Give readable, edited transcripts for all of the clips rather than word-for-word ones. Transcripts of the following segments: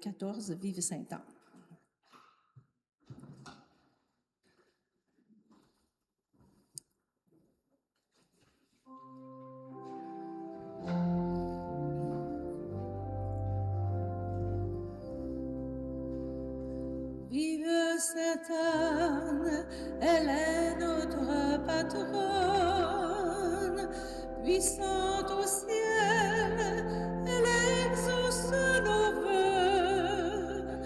14, Vive Sainte-Anne. Vive Sainte-Anne, elle est notre patronne, puissante au ciel, elle exauce nos vœux.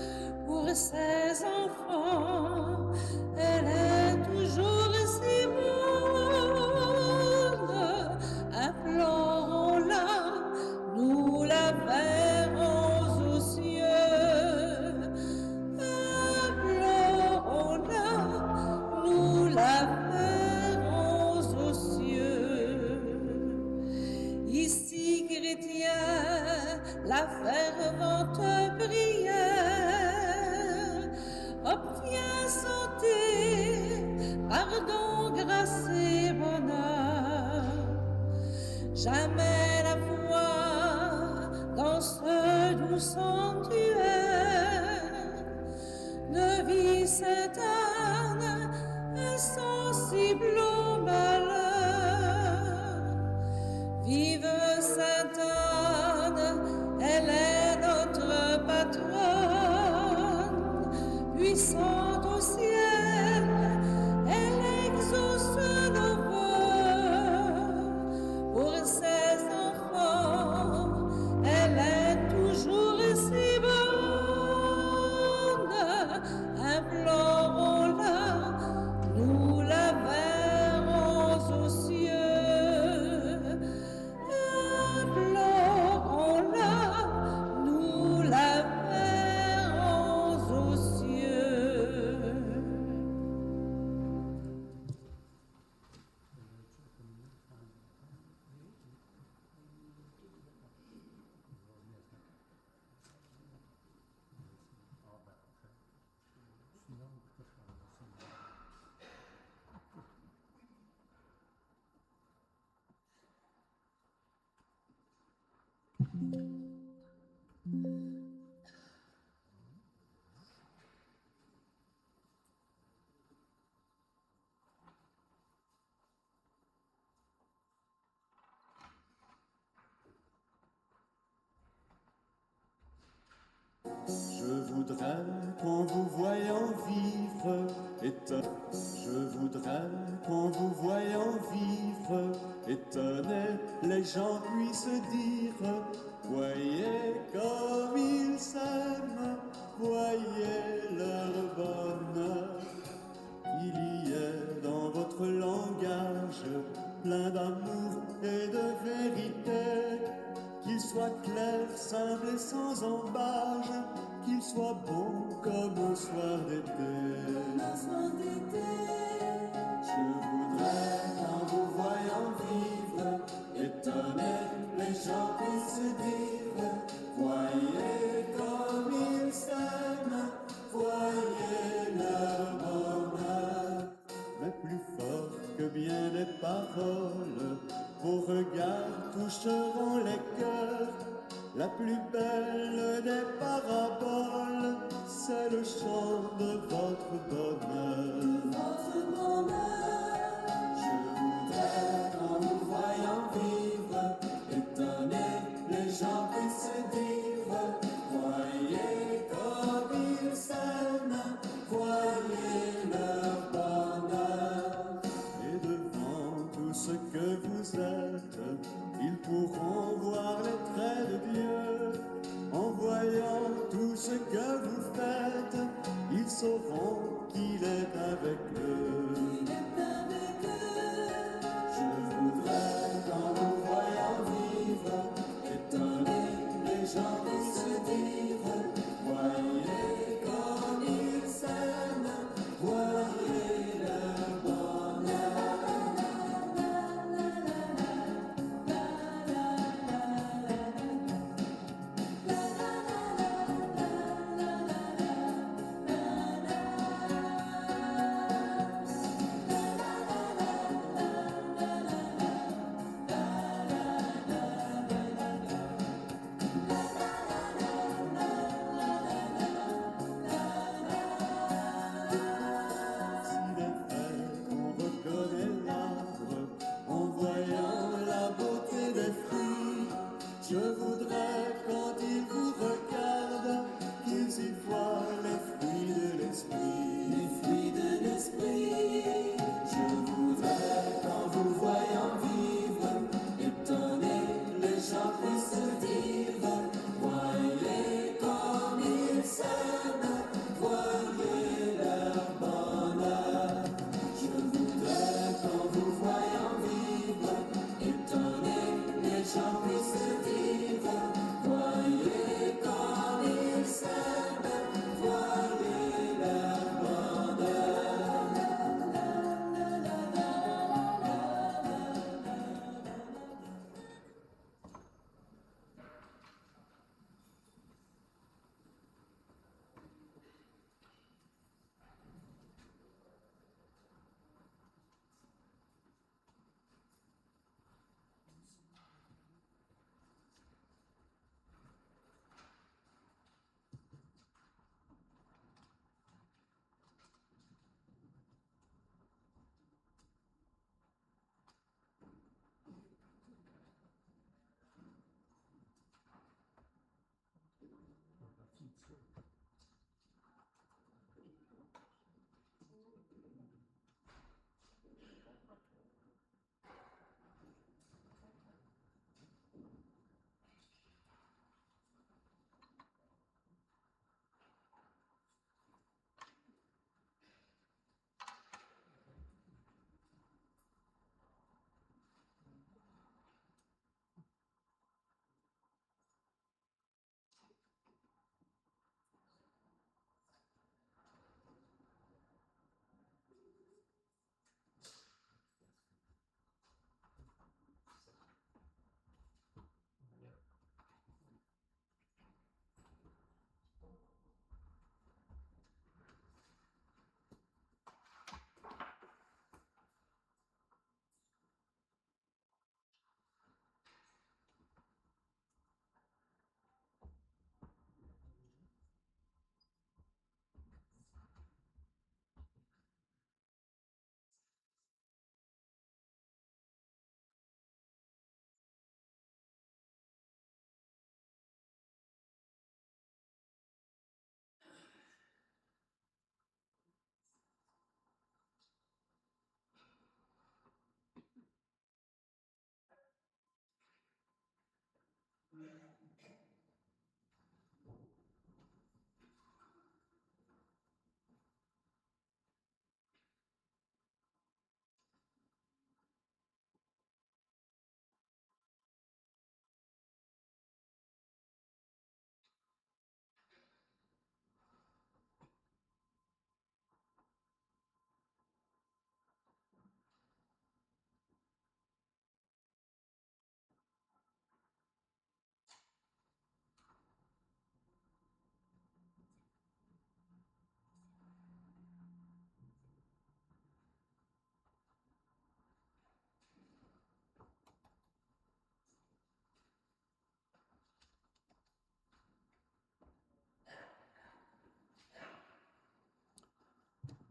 Pour ses enfants, elle est toujours si bonne. Implorons-la, nous la verrons aux cieux. Implorons-la, nous la verrons aux cieux. Ici, chrétiens, la fervente prière obtient santé, pardon, grâce et bonheur. Jamais la foi dans ce doux sanctuaire ne vit Sainte-Anne insensible au malheur. Vive Sainte-Anne, elle est notre patronne, puissante au ciel, elle exauce nos vœux. Pour ses enfants, elle est toujours si bonne. Implorons-la, nous la verrons aux cieux. Implorons-la, nous la verrons aux cieux. Je voudrais qu'en vous voyant vivre, je voudrais qu'en vous voyant vivre, étonné, les gens puissent dire, voyez comme ils s'aiment, voyez leur bonheur. Il y est dans votre langage plein d'amour et de vérité. Qu'il soit clair, simple et sans embâge, qu'il soit bon comme un soir d'été. Je voudrais qu'en vous voyant vivre, étonné, les gens puissent dire, voyez comme ils s'aiment, voyez leur bonheur. Mais plus fort que bien des paroles, vos regards toucheront les cœurs. La plus belle des paraboles, c'est le chant de votre bonheur. Je voudrais qu'en vous voyant vivre, étonné, les gens puissent dire, voyez comme ils s'aiment, voyez leur bonheur. Et devant tout ce que vous êtes, ils pourront voir les traits de Dieu. En voyant tout ce que vous faites, ils sauront qu'il est avec eux. Je voudrais qu'en vous voyant vivre, étonné, les gens puissent dire, voyez comme ils s'aiment, voyez leur bonheur.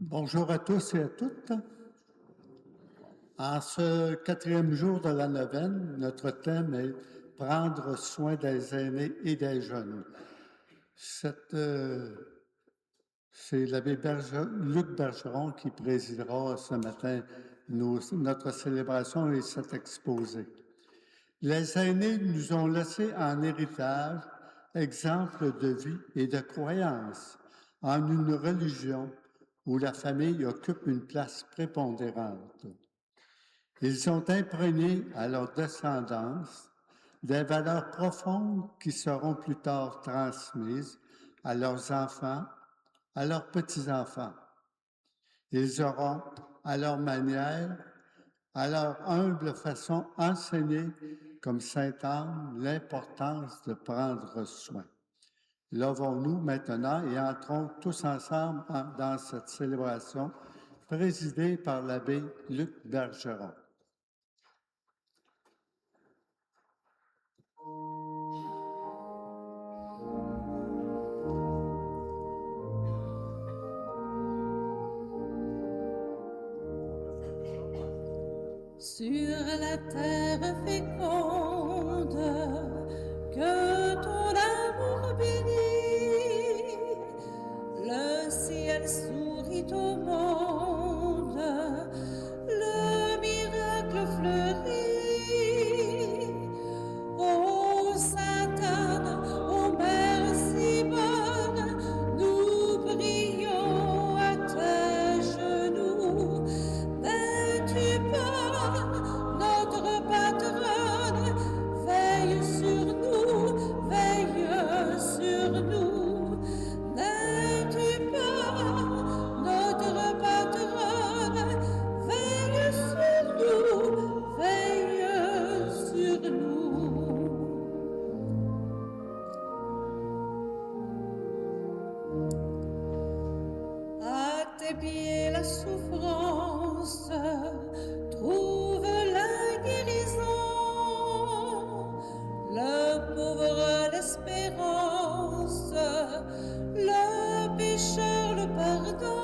Bonjour à tous et à toutes. En ce 4e jour de la neuvaine, notre thème est « Prendre soin des aînés et des jeunes ». C'est l'abbé Luc Bergeron qui présidera ce matin notre célébration et cet exposé. Les aînés nous ont laissé en héritage exemple de vie et de croyance en une religion où la famille occupe une place prépondérante. Ils ont imprégné à leur descendance des valeurs profondes qui seront plus tard transmises à leurs enfants, à leurs petits-enfants. Ils auront, à leur manière, à leur humble façon, enseigné, comme saint Anne, l'importance de prendre soin. Levons-nous maintenant et entrons tous ensemble dans cette célébration présidée par l'abbé Luc Bergeron. Sur la terre féconde, que ton amour bénit, le ciel sourit au monde, le miracle fleurit. Ô Sainte Anne, ô Mère si bonne, nous prions à tes genoux. N'es-tu pas notre patronne? Veille sur nous, veille sur nous. N'es-tu pas notre patronne? Veille sur nous, veille sur nous. À tes pieds la souffrance trouve la guérison, le pauvre l'espérance, le pécheur le pardon.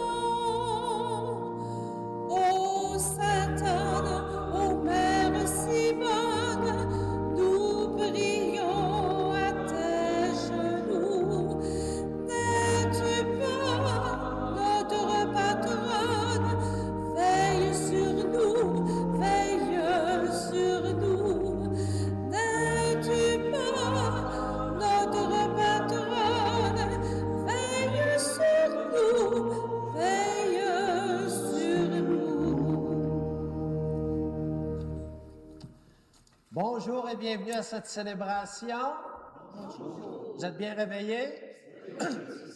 Ô Sainte Anne, ô Mère si bonne, nous prions à tes genoux. N'es-tu pas notre patronne? Veille sur nous, veille sur nous. N'es-tu pas notre patronne? Veille sur nous, veille sur nous. Bonjour et bienvenue à cette célébration. Vous êtes bien réveillés?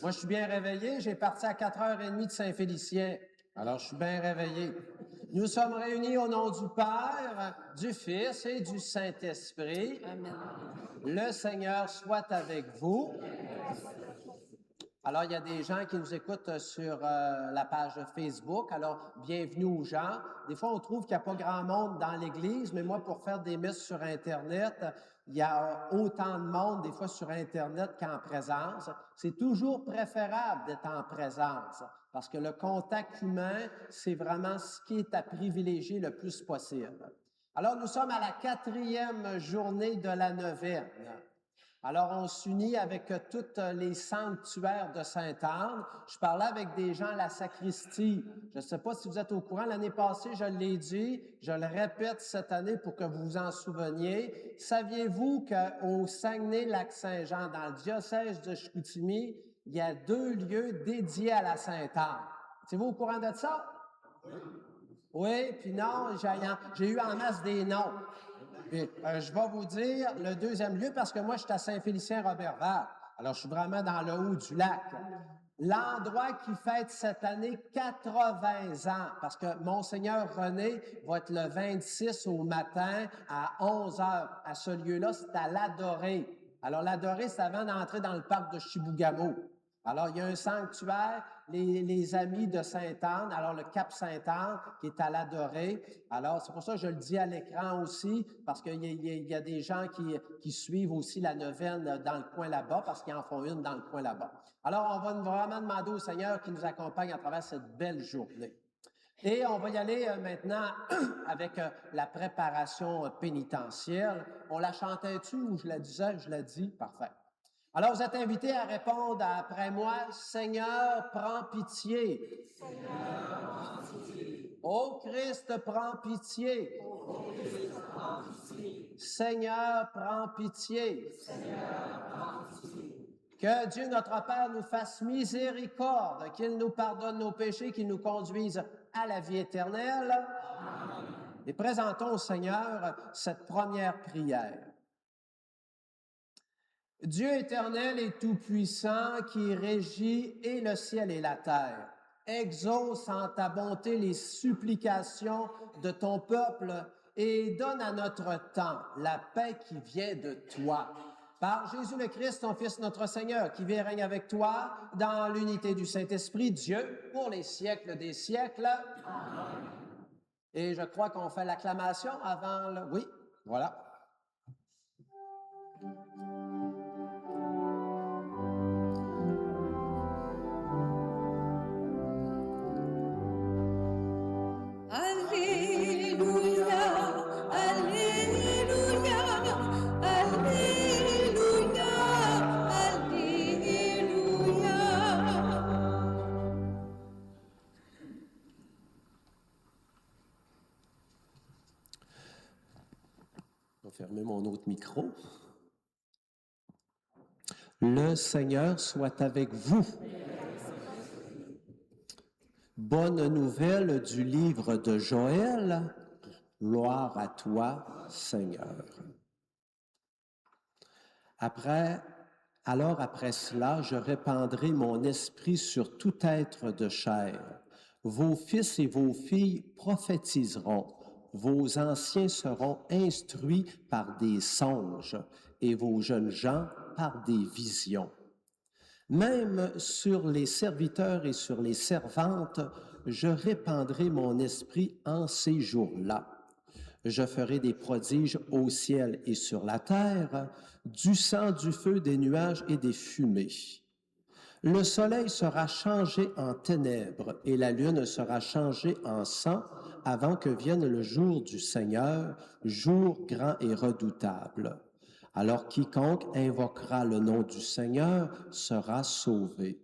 Moi, je suis bien réveillé. J'ai parti à 4h30 de Saint-Félicien. Alors, je suis bien réveillé. Nous sommes réunis au nom du Père, du Fils et du Saint-Esprit. Amen. Le Seigneur soit avec vous. Alors, il y a des gens qui nous écoutent sur la page Facebook. Alors, bienvenue aux gens. Des fois, on trouve qu'il n'y a pas grand monde dans l'Église, mais moi, pour faire des messes sur Internet, il y a autant de monde, des fois, sur Internet qu'en présence. C'est toujours préférable d'être en présence, parce que le contact humain, c'est vraiment ce qui est à privilégier le plus possible. Alors, nous sommes à la 4e journée de la neuvaine. Alors, on s'unit avec tous les sanctuaires de Sainte-Anne. Je parlais avec des gens à la sacristie. Je ne sais pas si vous êtes au courant. L'année passée, je l'ai dit. Je le répète cette année pour que vous vous en souveniez. Saviez-vous qu'au Saguenay-Lac-Saint-Jean, dans le diocèse de Chicoutimi, il y a 2 lieux dédiés à la Sainte-Anne? Êtes-vous au courant de ça? Oui, puis non, j'ai eu en masse des noms. Puis, je vais vous dire le 2e lieu parce que moi, je suis à Saint-Félicien-Roberval. Alors, je suis vraiment dans le haut du lac. L'endroit qui fête cette année 80 ans, parce que Monseigneur René va être le 26 au matin à 11h. À ce lieu-là, c'est à l'Adoré. Alors, l'Adoré, c'est avant d'entrer dans le parc de Chibougamau. Alors, il y a un sanctuaire, les amis de Sainte-Anne, alors le Cap Sainte-Anne qui est à l'adorer. Alors, c'est pour ça que je le dis à l'écran aussi, parce qu'il y a des gens qui suivent aussi la neuvaine dans le coin là-bas, parce qu'ils en font une dans le coin là-bas. Alors, on va vraiment demander au Seigneur qui nous accompagne à travers cette belle journée. Et on va y aller maintenant avec la préparation pénitentielle. On la chantait-tu ou je la disais? Je la dis? Parfait. Alors, vous êtes invités à répondre après moi, Seigneur, prends pitié. Seigneur, prends pitié. Ô Christ, prends pitié. Ô Christ, prends pitié. Seigneur, prends pitié. Seigneur, prends pitié. Que Dieu notre Père nous fasse miséricorde, qu'il nous pardonne nos péchés, qu'il nous conduise à la vie éternelle. Amen. Et présentons au Seigneur cette première prière. Dieu éternel et tout-puissant qui régit et le ciel et la terre, exauce en ta bonté les supplications de ton peuple et donne à notre temps la paix qui vient de toi. Par Jésus le Christ, ton Fils notre Seigneur, qui vit et règne avec toi dans l'unité du Saint-Esprit, Dieu, pour les siècles des siècles. Amen. Et je crois qu'on fait l'acclamation avant le... Oui, voilà. Alléluia, Alléluia, Alléluia, Alléluia. Je vais fermer mon autre micro. Le Seigneur soit avec vous. Bonne nouvelle du livre de Joël. Gloire à toi, Seigneur. Après cela, je répandrai mon esprit sur tout être de chair. Vos fils et vos filles prophétiseront. Vos anciens seront instruits par des songes et vos jeunes gens par des visions. Même sur les serviteurs et sur les servantes, je répandrai mon esprit en ces jours-là. Je ferai des prodiges au ciel et sur la terre, du sang, du feu, des nuages et des fumées. Le soleil sera changé en ténèbres et la lune sera changée en sang avant que vienne le jour du Seigneur, jour grand et redoutable. Alors quiconque invoquera le nom du Seigneur sera sauvé.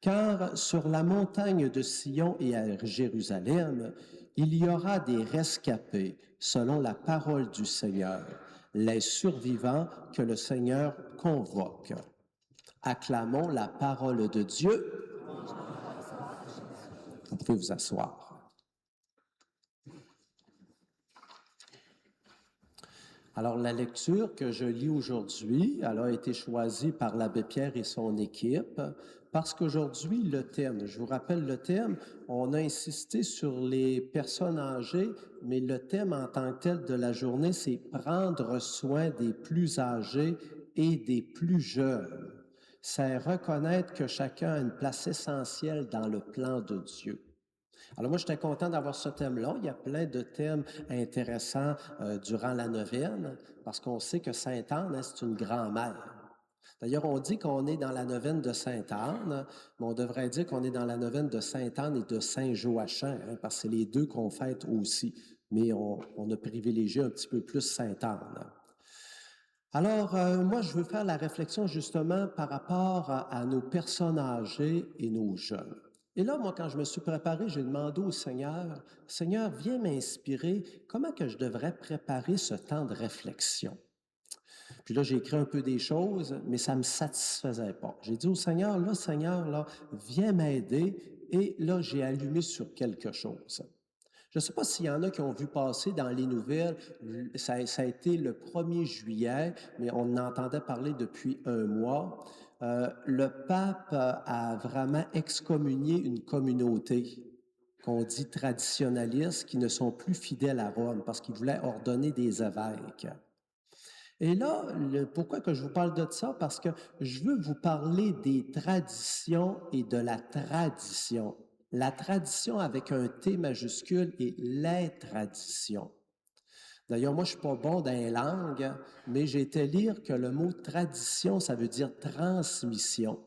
Car sur la montagne de Sion et à Jérusalem, il y aura des rescapés, selon la parole du Seigneur, les survivants que le Seigneur convoque. Acclamons la parole de Dieu. Vous pouvez vous asseoir. Alors, la lecture que je lis aujourd'hui, elle a été choisie par l'abbé Pierre et son équipe parce qu'aujourd'hui, le thème, je vous rappelle le thème, on a insisté sur les personnes âgées, mais le thème en tant que tel de la journée, c'est prendre soin des plus âgés et des plus jeunes. C'est reconnaître que chacun a une place essentielle dans le plan de Dieu. Alors moi, j'étais content d'avoir ce thème-là. Il y a plein de thèmes intéressants durant la neuvaine, parce qu'on sait que Sainte-Anne, hein, c'est une grand-mère. D'ailleurs, on dit qu'on est dans la neuvaine de Sainte-Anne, mais on devrait dire qu'on est dans la neuvaine de Sainte-Anne et de Saint-Joachim, hein, parce que c'est les deux qu'on fête aussi. Mais on a privilégié un petit peu plus Sainte-Anne. Alors, moi, je veux faire la réflexion justement par rapport à nos personnes âgées et nos jeunes. Et là, moi, quand je me suis préparé, j'ai demandé au Seigneur, « Seigneur, viens m'inspirer, comment que je devrais préparer ce temps de réflexion? » Puis là, j'ai écrit un peu des choses, mais ça ne me satisfaisait pas. J'ai dit au Seigneur, viens m'aider. Et là, j'ai allumé sur quelque chose. Je ne sais pas s'il y en a qui ont vu passer dans les nouvelles, ça a été le 1er juillet, mais on en entendait parler depuis un mois. Le pape a vraiment excommunié une communauté qu'on dit traditionnaliste, qui ne sont plus fidèles à Rome, parce qu'il voulait ordonner des évêques. Et là, pourquoi que je vous parle de ça? Parce que je veux vous parler des traditions et de la tradition. La tradition avec un T majuscule et les traditions. D'ailleurs, moi, je suis pas bon dans les langues, mais j'ai été lire que le mot tradition, ça veut dire transmission.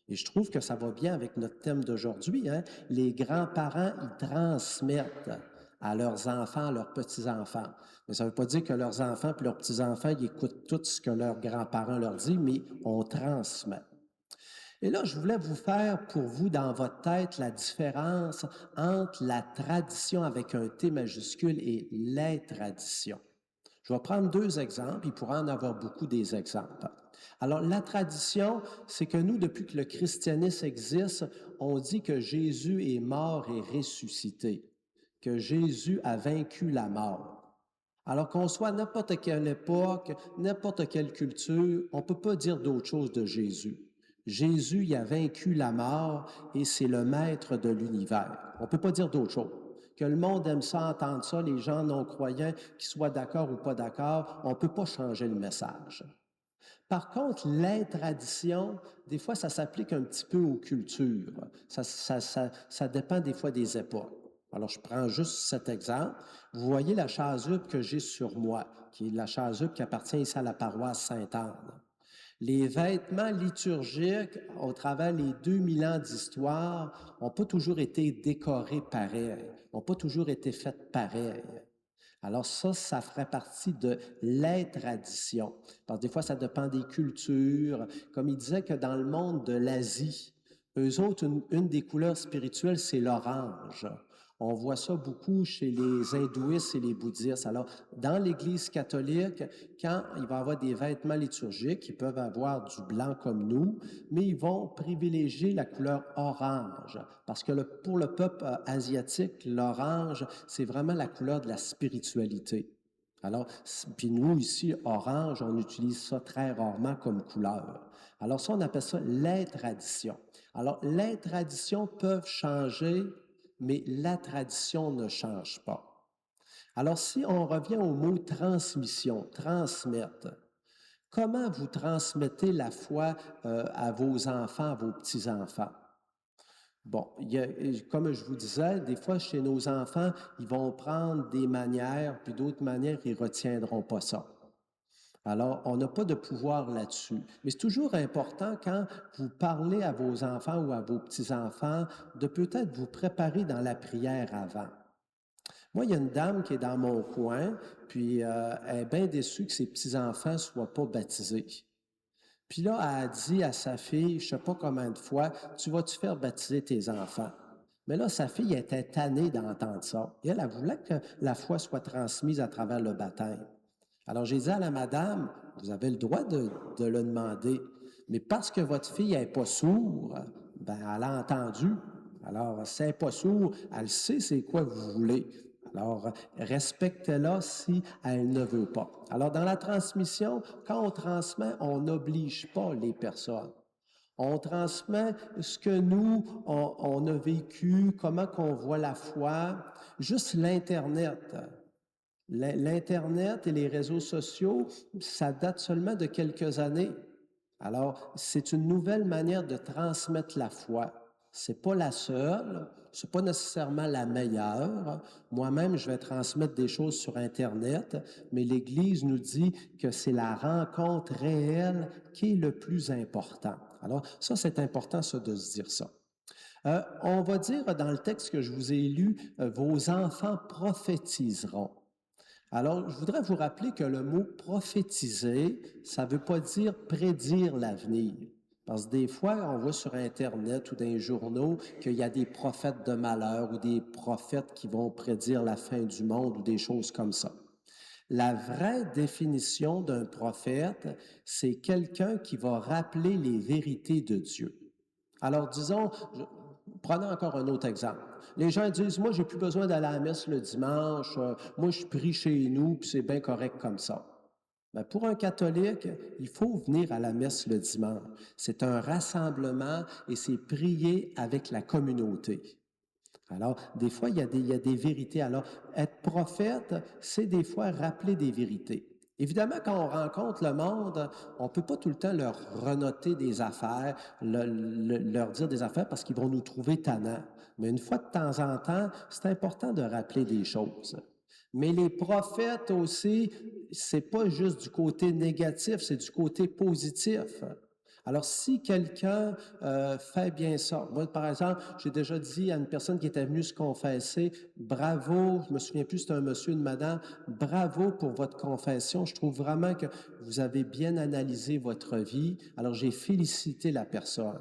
Et je trouve que ça va bien avec notre thème d'aujourd'hui, hein? Les grands-parents, ils transmettent à leurs enfants, à leurs petits-enfants. Mais ça ne veut pas dire que leurs enfants et leurs petits-enfants, ils écoutent tout ce que leurs grands-parents leur disent, mais on transmet. Et là, je voulais vous faire pour vous, dans votre tête, la différence entre la tradition avec un T majuscule et les traditions. Je vais prendre deux exemples, il pourra en avoir beaucoup des exemples. Alors, la tradition, c'est que nous, depuis que le christianisme existe, on dit que Jésus est mort et ressuscité, que Jésus a vaincu la mort. Alors qu'on soit à n'importe quelle époque, n'importe quelle culture, on ne peut pas dire d'autre chose de Jésus. Jésus il a vaincu la mort et c'est le maître de l'univers. On ne peut pas dire d'autre chose. Que le monde aime ça, entendre ça, les gens non-croyants, qu'ils soient d'accord ou pas d'accord, on ne peut pas changer le message. Par contre, les traditions, des fois, ça s'applique un petit peu aux cultures. Ça dépend des fois des époques. Alors, je prends juste cet exemple. Vous voyez la chasuble que j'ai sur moi, qui est la chasuble qui appartient ici à la paroisse Sainte-Anne. Les vêtements liturgiques, au travers les 2000 ans d'histoire, n'ont pas toujours été décorés pareil, n'ont pas toujours été faits pareil. Alors ça ferait partie de les traditions. Parce que des fois, ça dépend des cultures. Comme il disait que dans le monde de l'Asie, eux autres, une des couleurs spirituelles, c'est l'orange. On voit ça beaucoup chez les hindouistes et les bouddhistes. Alors, dans l'Église catholique, quand il va y avoir des vêtements liturgiques, ils peuvent avoir du blanc comme nous, mais ils vont privilégier la couleur orange. Parce que pour le peuple asiatique, l'orange, c'est vraiment la couleur de la spiritualité. Alors, puis nous, ici, orange, on utilise ça très rarement comme couleur. Alors ça, on appelle ça les traditions. Alors, les traditions peuvent changer, mais la tradition ne change pas. Alors, si on revient au mot transmission, transmettre, comment vous transmettez la foi à vos enfants, à vos petits-enfants? Bon, comme je vous disais, des fois, chez nos enfants, ils vont prendre des manières, puis d'autres manières, ils ne retiendront pas ça. Alors, on n'a pas de pouvoir là-dessus. Mais c'est toujours important quand vous parlez à vos enfants ou à vos petits-enfants de peut-être vous préparer dans la prière avant. Moi, il y a une dame qui est dans mon coin, puis elle est bien déçue que ses petits-enfants ne soient pas baptisés. Puis là, elle a dit à sa fille, je ne sais pas combien de fois, tu vas-tu faire baptiser tes enfants? Mais là, sa fille était tannée d'entendre ça. Et elle voulait que la foi soit transmise à travers le baptême. Alors, j'ai dit à la madame, vous avez le droit de le demander, mais parce que votre fille n'est pas sourde, ben, elle a entendu. Alors, si elle n'est pas sourde, elle sait c'est quoi vous voulez. Alors, respectez-la si elle ne veut pas. Alors, dans la transmission, quand on transmet, on n'oblige pas les personnes. On transmet ce que nous, on a vécu, comment qu'on voit la foi, juste l'Internet. L'Internet et les réseaux sociaux, ça date seulement de quelques années. Alors, c'est une nouvelle manière de transmettre la foi. C'est pas la seule, c'est pas nécessairement la meilleure. Moi-même, je vais transmettre des choses sur Internet, mais l'Église nous dit que c'est la rencontre réelle qui est le plus important. Alors, ça, c'est important, ça, de se dire ça. On va dire dans le texte que je vous ai lu, vos enfants prophétiseront. Alors, je voudrais vous rappeler que le mot prophétiser, ça ne veut pas dire prédire l'avenir. Parce que des fois, on voit sur Internet ou dans les journaux qu'il y a des prophètes de malheur ou des prophètes qui vont prédire la fin du monde ou des choses comme ça. La vraie définition d'un prophète, c'est quelqu'un qui va rappeler les vérités de Dieu. Alors, disons, prenons encore un autre exemple. Les gens disent, moi, j'ai plus besoin d'aller à la messe le dimanche, moi, je prie chez nous, puis c'est bien correct comme ça. Bien, pour un catholique, il faut venir à la messe le dimanche. C'est un rassemblement et c'est prier avec la communauté. Alors, des fois, il y a des vérités. Alors, être prophète, c'est des fois rappeler des vérités. Évidemment, quand on rencontre le monde, on ne peut pas tout le temps leur renoter des affaires, leur dire des affaires parce qu'ils vont nous trouver tannants. Mais une fois de temps en temps, c'est important de rappeler des choses. Mais les prophètes aussi, c'est pas juste du côté négatif, c'est du côté positif. Alors, si quelqu'un fait bien ça, moi, par exemple, j'ai déjà dit à une personne qui était venue se confesser, bravo, je me souviens plus, c'était un monsieur, une madame, bravo pour votre confession. Je trouve vraiment que vous avez bien analysé votre vie. Alors, j'ai félicité la personne.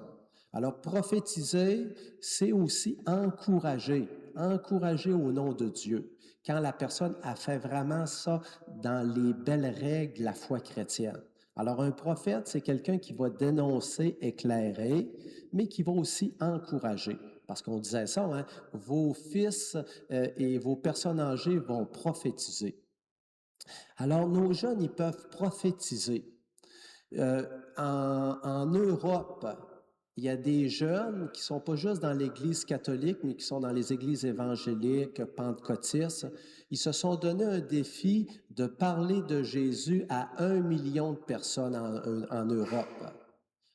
Alors, prophétiser, c'est aussi encourager, encourager au nom de Dieu. Quand la personne a fait vraiment ça dans les belles règles de la foi chrétienne. Alors, un prophète, c'est quelqu'un qui va dénoncer, éclairer, mais qui va aussi encourager. Parce qu'on disait ça, hein, vos fils et vos personnes âgées vont prophétiser. Alors, nos jeunes, ils peuvent prophétiser. En Europe, il y a des jeunes qui ne sont pas juste dans l'Église catholique, mais qui sont dans les églises évangéliques, pentecôtistes. Ils se sont donné un défi de parler de Jésus à 1 million de personnes en Europe.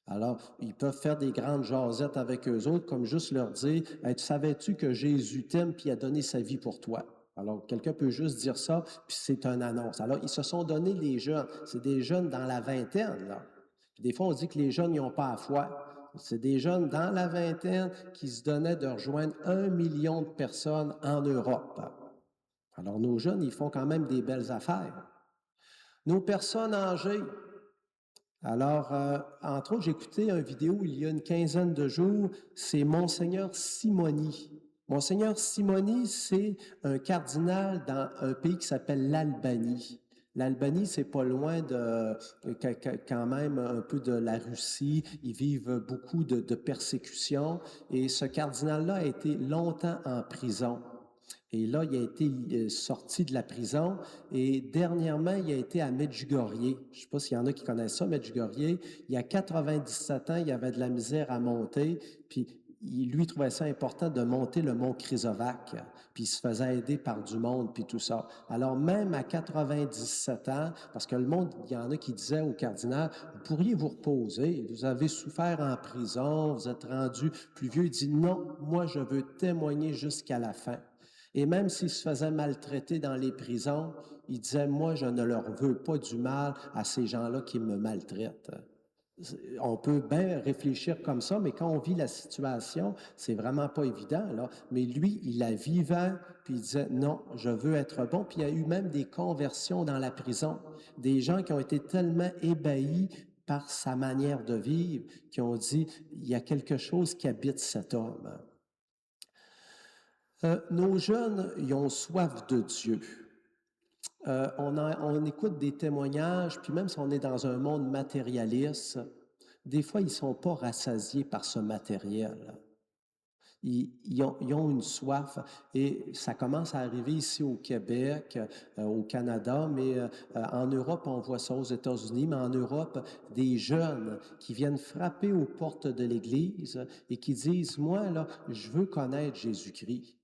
Alors, ils peuvent faire des grandes jasettes avec eux autres, comme juste leur dire hey, « Savais-tu que Jésus t'aime puis a donné sa vie pour toi? » Alors, quelqu'un peut juste dire ça, puis c'est une annonce. Alors, ils se sont donné les jeunes. C'est des jeunes dans la vingtaine, là. Puis des fois, on dit que les jeunes, ils n'ont pas la foi. C'est des jeunes dans la vingtaine qui se donnaient de rejoindre 1 million de personnes en Europe. Alors, nos jeunes, ils font quand même des belles affaires. Nos personnes âgées. Alors, entre autres, j'ai écouté une vidéo il y a une quinzaine de jours, c'est Monseigneur Simoni. Monseigneur Simoni, c'est un cardinal dans un pays qui s'appelle l'Albanie. L'Albanie, c'est pas loin de, quand même, un peu de la Russie. Ils vivent beaucoup de persécutions. Et ce cardinal-là a été longtemps en prison. Et là, il a été sorti de la prison et dernièrement, il a été à Medjugorje. Je ne sais pas s'il y en a qui connaissent ça, Medjugorje. Il y a 97 ans, il avait de la misère à monter, puis lui trouvait ça important de monter le mont Krizovac, puis il se faisait aider par du monde, puis tout ça. Alors même à 97 ans, parce que le monde, il y en a qui disaient au cardinal, vous pourriez vous reposer, vous avez souffert en prison, vous êtes rendu plus vieux. Il dit non, moi je veux témoigner jusqu'à la fin. Et même s'il se faisait maltraiter dans les prisons, il disait, moi, je ne leur veux pas du mal à ces gens-là qui me maltraitent. On peut bien réfléchir comme ça, mais quand on vit la situation, c'est vraiment pas évident, là. Mais lui, il la vivait, puis il disait, non, je veux être bon. Puis il y a eu même des conversions dans la prison. Des gens qui ont été tellement ébahis par sa manière de vivre, qui ont dit, il y a quelque chose qui habite cet homme. Nos jeunes, ils ont soif de Dieu. On écoute des témoignages, puis même si on est dans un monde matérialiste, des fois, ils ne sont pas rassasiés par ce matériel. Ils ont une soif et ça commence à arriver ici au Québec, au Canada, mais en Europe, on voit ça aux États-Unis, mais en Europe, des jeunes qui viennent frapper aux portes de l'Église et qui disent, moi, là, je veux connaître Jésus-Christ.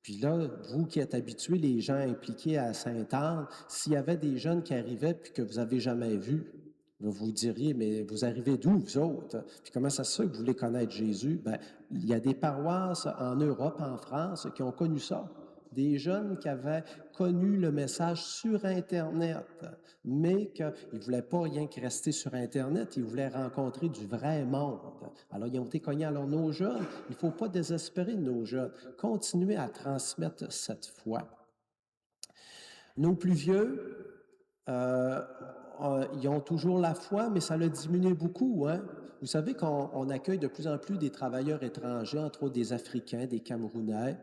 Puis là, vous qui êtes habitués, les gens impliqués à Sainte-Anne, s'il y avait des jeunes qui arrivaient puis que vous n'avez jamais vus, vous diriez, mais vous arrivez d'où, vous autres? Puis comment ça se fait que vous voulez connaître Jésus? Bien, il y a des paroisses en Europe, en France, qui ont connu ça. Des jeunes qui avaient connu le message sur Internet, mais qu'ils ne voulaient pas rien que rester sur Internet, ils voulaient rencontrer du vrai monde. Alors, ils ont été cognés. Alors, nos jeunes, il ne faut pas désespérer de nos jeunes. Continuez à transmettre cette foi. Nos plus vieux, ils ont toujours la foi, mais ça l'a diminué beaucoup, hein? Vous savez qu'on accueille de plus en plus des travailleurs étrangers, entre autres des Africains, des Camerounais.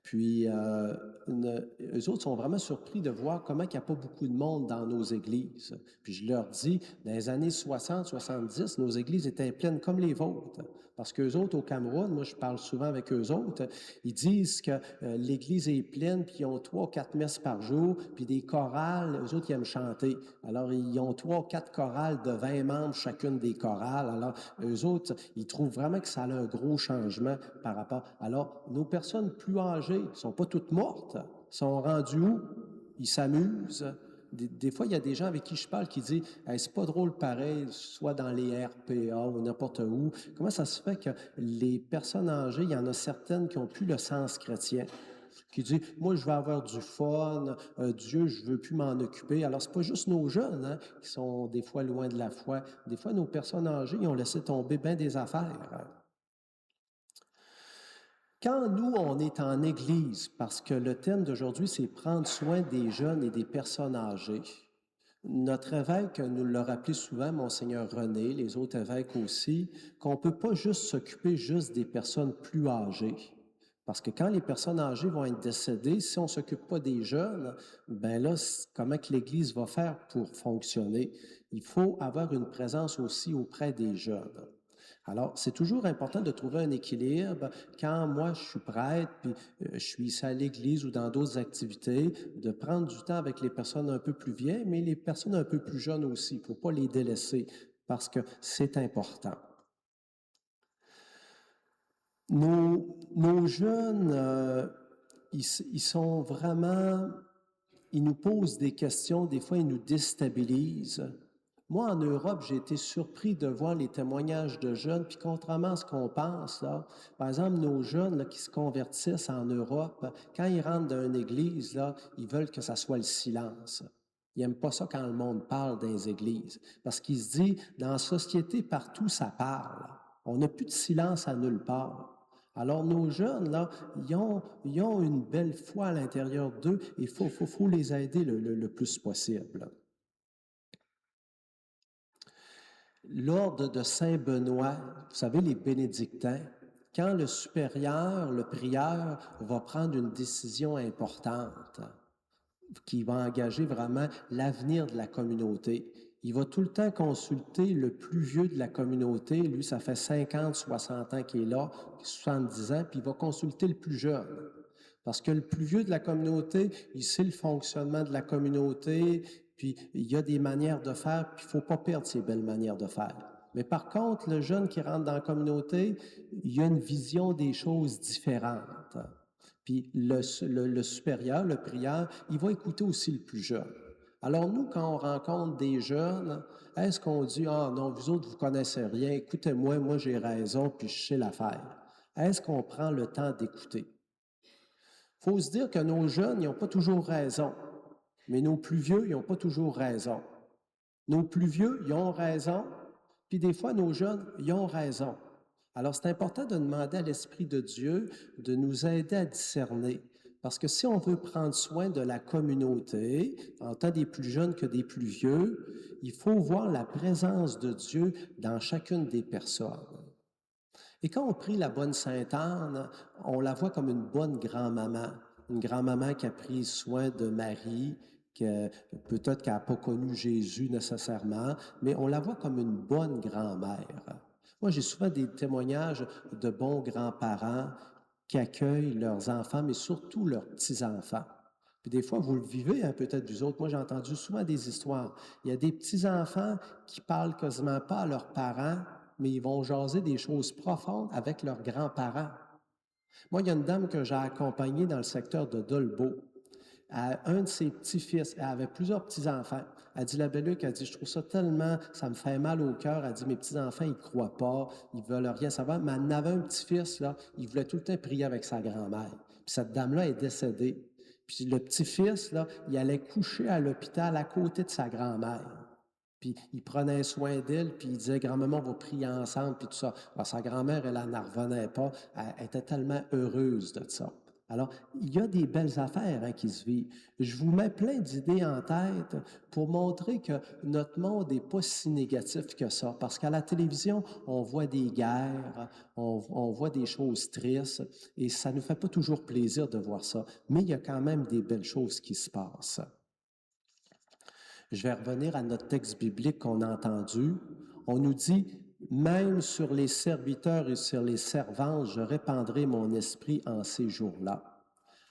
Puis, eux autres sont vraiment surpris de voir comment il n'y a pas beaucoup de monde dans nos églises. Puis, je leur dis, dans les années 60, 70, nos églises étaient pleines comme les vôtres. Parce qu'eux autres, au Cameroun, moi, je parle souvent avec eux autres, ils disent que l'église est pleine, puis ils ont 3 ou 4 messes par jour, puis des chorales, eux autres, ils aiment chanter. Alors, ils ont 3 ou 4 chorales de 20 membres, chacune des chorales. Alors, eux autres, ils trouvent vraiment que ça a un gros changement par rapport. Alors, nos personnes plus âgées ne sont pas toutes mortes, sont rendues où? Ils s'amusent, Des fois, il y a des gens avec qui je parle qui disent hey, c'est pas drôle pareil, soit dans les RPA ou n'importe où. Comment ça se fait que les personnes âgées, il y en a certaines qui n'ont plus le sens chrétien, qui disent moi, je veux avoir du fun, Dieu, je veux plus m'en occuper. Alors, c'est pas juste nos jeunes hein, qui sont des fois loin de la foi. Des fois, nos personnes âgées, ils ont laissé tomber bien des affaires. Quand nous, on est en Église, parce que le thème d'aujourd'hui, c'est prendre soin des jeunes et des personnes âgées, notre évêque nous l'a rappelé souvent, Monseigneur René, les autres évêques aussi, qu'on ne peut pas juste s'occuper juste des personnes plus âgées. Parce que quand les personnes âgées vont être décédées, si on ne s'occupe pas des jeunes, ben là, comment que l'Église va faire pour fonctionner? Il faut avoir une présence aussi auprès des jeunes. Alors, c'est toujours important de trouver un équilibre quand moi je suis prêtre, puis je suis ici à l'église ou dans d'autres activités, de prendre du temps avec les personnes un peu plus vieilles, mais les personnes un peu plus jeunes aussi. Il ne faut pas les délaisser parce que c'est important. Nos jeunes, ils sont vraiment, ils nous posent des questions, des fois ils nous déstabilisent. Moi, en Europe, j'ai été surpris de voir les témoignages de jeunes, puis contrairement à ce qu'on pense, là, par exemple, nos jeunes là, qui se convertissent en Europe, quand ils rentrent dans une église, là, ils veulent que ça soit le silence. Ils n'aiment pas ça quand le monde parle dans les églises, parce qu'ils se disent, dans la société, partout, ça parle. On n'a plus de silence à nulle part. Alors, nos jeunes, là, ils ont une belle foi à l'intérieur d'eux et il faut les aider le plus possible. L'ordre de Saint-Benoît, vous savez, les bénédictins, quand le supérieur, le prieur, va prendre une décision importante qui va engager vraiment l'avenir de la communauté, il va tout le temps consulter le plus vieux de la communauté. Lui, ça fait 50, 60 ans qu'il est là, 70 ans, puis il va consulter le plus jeune. Parce que le plus vieux de la communauté, il sait le fonctionnement de la communauté, puis il y a des manières de faire, puis il ne faut pas perdre ces belles manières de faire. Mais par contre, le jeune qui rentre dans la communauté, il a une vision des choses différentes. Puis le supérieur, le prieur, il va écouter aussi le plus jeune. Alors nous, quand on rencontre des jeunes, est-ce qu'on dit « Ah non, vous autres, vous ne connaissez rien, écoutez-moi, moi j'ai raison, puis je sais l'affaire. » Est-ce qu'on prend le temps d'écouter? Il faut se dire que nos jeunes, ils n'ont pas toujours raison, mais nos plus vieux, ils n'ont pas toujours raison. Nos plus vieux, ils ont raison, puis des fois, nos jeunes, ils ont raison. Alors, c'est important de demander à l'Esprit de Dieu de nous aider à discerner. Parce que si on veut prendre soin de la communauté, en tant des plus jeunes que des plus vieux, il faut voir la présence de Dieu dans chacune des personnes. Et quand on prie la bonne Sainte-Anne, on la voit comme une bonne grand-maman, une grand-maman qui a pris soin de Marie, que peut-être qu'elle n'a pas connu Jésus nécessairement, mais on la voit comme une bonne grand-mère. Moi, j'ai souvent des témoignages de bons grands-parents qui accueillent leurs enfants, mais surtout leurs petits-enfants. Puis des fois, vous le vivez, hein, peut-être vous autres. Moi, j'ai entendu souvent des histoires. Il y a des petits-enfants qui parlent quasiment pas à leurs parents, mais ils vont jaser des choses profondes avec leurs grands-parents. Moi, il y a une dame que j'ai accompagnée dans le secteur de Dolbeau. Un de ses petits-fils, elle avait plusieurs petits-enfants. Elle dit, la Belluc, elle dit, je trouve ça tellement, ça me fait mal au cœur. Elle dit, mes petits-enfants, ils ne croient pas, ils ne veulent rien savoir. Mais elle en avait un petit-fils, là, il voulait tout le temps prier avec sa grand-mère. Puis cette dame-là est décédée. Puis le petit-fils, là, il allait coucher à l'hôpital à côté de sa grand-mère. Puis il prenait soin d'elle, puis il disait, grand-maman, on va prier ensemble, puis tout ça. Alors, sa grand-mère, elle n'en revenait pas. Elle était tellement heureuse de ça. Alors, il y a des belles affaires hein, qui se vivent. Je vous mets plein d'idées en tête pour montrer que notre monde n'est pas si négatif que ça. Parce qu'à la télévision, on voit des guerres, on voit des choses tristes, et ça ne nous fait pas toujours plaisir de voir ça. Mais il y a quand même des belles choses qui se passent. Je vais revenir à notre texte biblique qu'on a entendu. On nous dit « Même sur les serviteurs et sur les servantes, je répandrai mon esprit en ces jours-là. »